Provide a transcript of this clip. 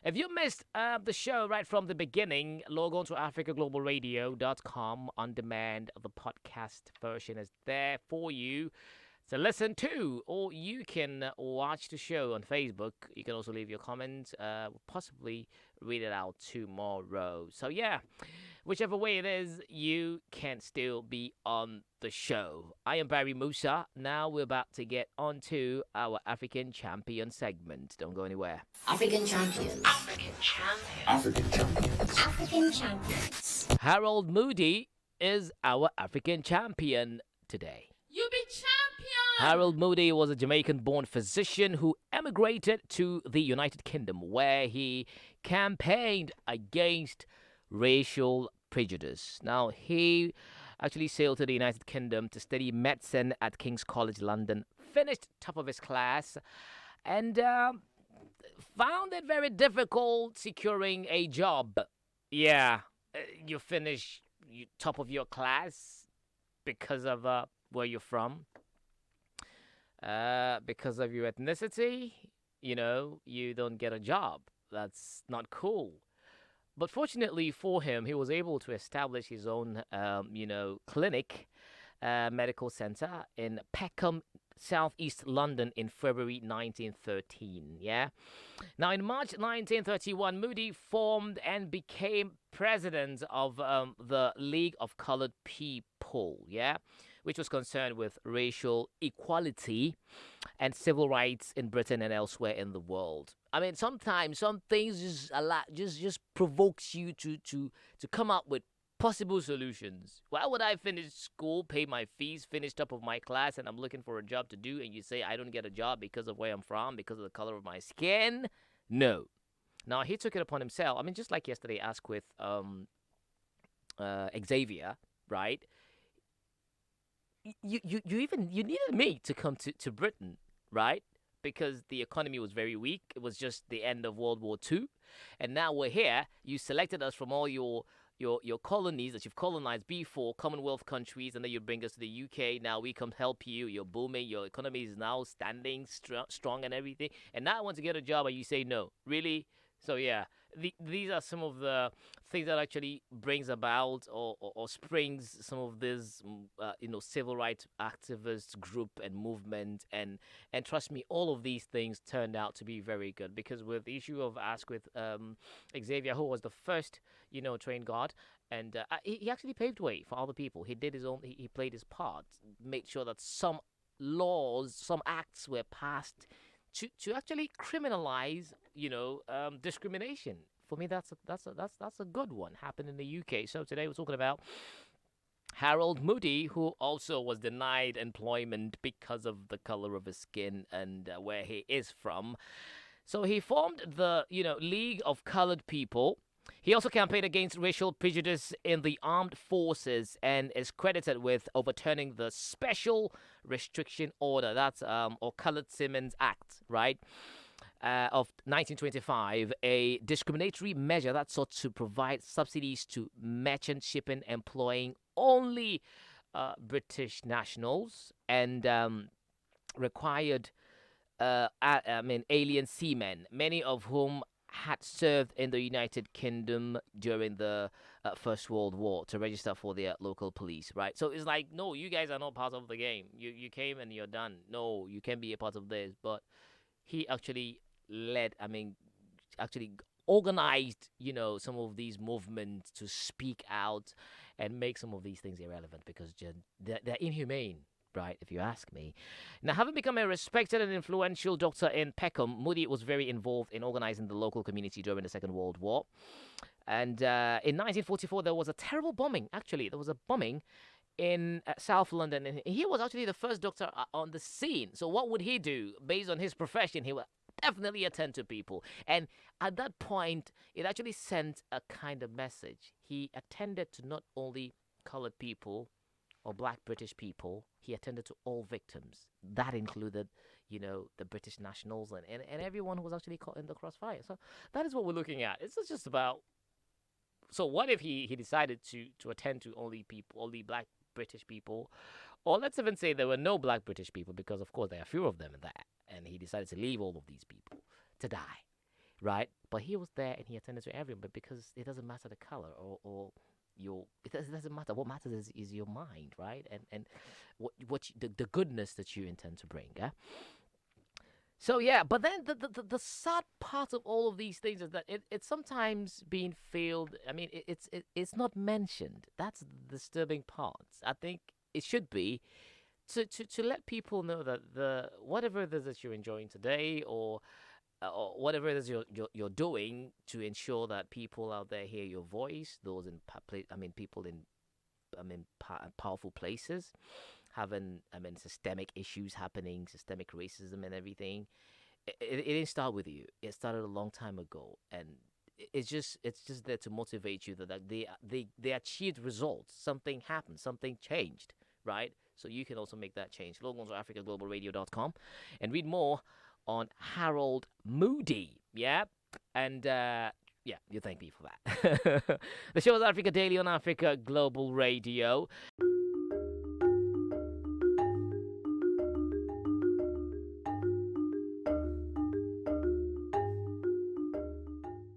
If you missed the show right from the beginning, log on to africaglobalradio.com on demand. The podcast version is there for you to listen to, or you can watch the show on Facebook. You can also leave your comments. We'll possibly read it out tomorrow. So yeah, whichever way it is, you can still be on the show. I am Barry Musa. Now we're about to get on to our African Champion segment. Don't go anywhere. African champions. African champion. African champions. African champions. Harold Moody is our African champion today. You be champion. Harold Moody was a Jamaican-born physician who emigrated to the United Kingdom, where he campaigned against racial prejudice. Now, he actually sailed to the United Kingdom to study medicine at King's College London, finished top of his class, and found it very difficult securing a job. Yeah, you finish top of your class because of where you're from, because of your ethnicity, you don't get a job. That's not cool. But fortunately for him, he was able to establish his own, clinic, medical center in Peckham, southeast London in February 1913. Yeah. Now, in March 1931, Moody formed and became president of the League of Colored People. Yeah, which was concerned with racial equality and civil rights in Britain and elsewhere in the world. I mean, sometimes some things just provokes you to come up with possible solutions. Why would I finish school, pay my fees, finish top of my class, and I'm looking for a job to do, and you say I don't get a job because of where I'm from, because of the color of my skin? No. Now, he took it upon himself. I mean, just like yesterday, asked with Xavier, right? You needed me to come to Britain, right? Because the economy was very weak. It was just the end of World War II. And now we're here. You selected us from all your colonies that you've colonized before, Commonwealth countries, and then you bring us to the UK. Now we come help you. You're booming. Your economy is now standing strong and everything. And now I want to get a job, and you say no. Really? So yeah, these are some of the things that actually brings about or springs some of this, civil rights activist group and movement, and trust me, all of these things turned out to be very good, because with the issue of Ask with Xavier, who was the first, trained guard, and he actually paved way for other people. He did his own, he played his part, made sure that some laws, some acts were passed to actually criminalize, discrimination. For me, that's a good one. Happened in the UK. So today we're talking about Harold Moody, who also was denied employment because of the color of his skin and where he is from. So he formed the, League of Colored People. He also campaigned against racial prejudice in the armed forces and is credited with overturning the Special Restriction Order, that's or Colored Simmons Act, right, of 1925, a discriminatory measure that sought to provide subsidies to merchant shipping employing only British nationals and required alien seamen, many of whom had served in the United Kingdom during the First World War, to register for their local police, right? So it's like, no, you guys are not part of the game. You came and you're done. No, you can be a part of this. But he actually actually organized, some of these movements to speak out and make some of these things irrelevant, because they're inhumane, right, if you ask me. Now, having become a respected and influential doctor in Peckham, Moody was very involved in organizing the local community during the Second World War. And in 1944, there was a terrible bombing. Actually, there was a bombing in South London, and he was actually the first doctor on the scene. So what would he do? Based on his profession, he would definitely attend to people. And at that point, it actually sent a kind of message. He attended to not only colored people or black British people, he attended to all victims. That included, the British nationals and everyone who was actually caught in the crossfire. So that is what we're looking at. It's not just about, so what if he decided to attend to only black British people? Or let's even say there were no black British people, because of course there are few of them in that. And he decided to leave all of these people to die, right? But he was there and he attended to everyone. But because it doesn't matter the color or doesn't matter. What matters is your mind, right? And the goodness that you intend to bring. Yeah. So yeah, but then the sad part of all of these things is that it's sometimes being failed. I mean, it's not mentioned. That's the disturbing part. I think it should be to let people know that the whatever it is that you're enjoying today, or whatever it is you're doing to ensure that people out there hear your voice. Those in people in powerful places having systemic issues happening, systemic racism and everything. It didn't start with you. It started a long time ago, and it's just there to motivate you that they achieved results. Something happened. Something changed. Right. So you can also make that change. Log on to africaglobalradio.com and read more on Harold Moody. Yeah. And yeah, you thank me for that. The show is Africa Daily on Africa Global Radio.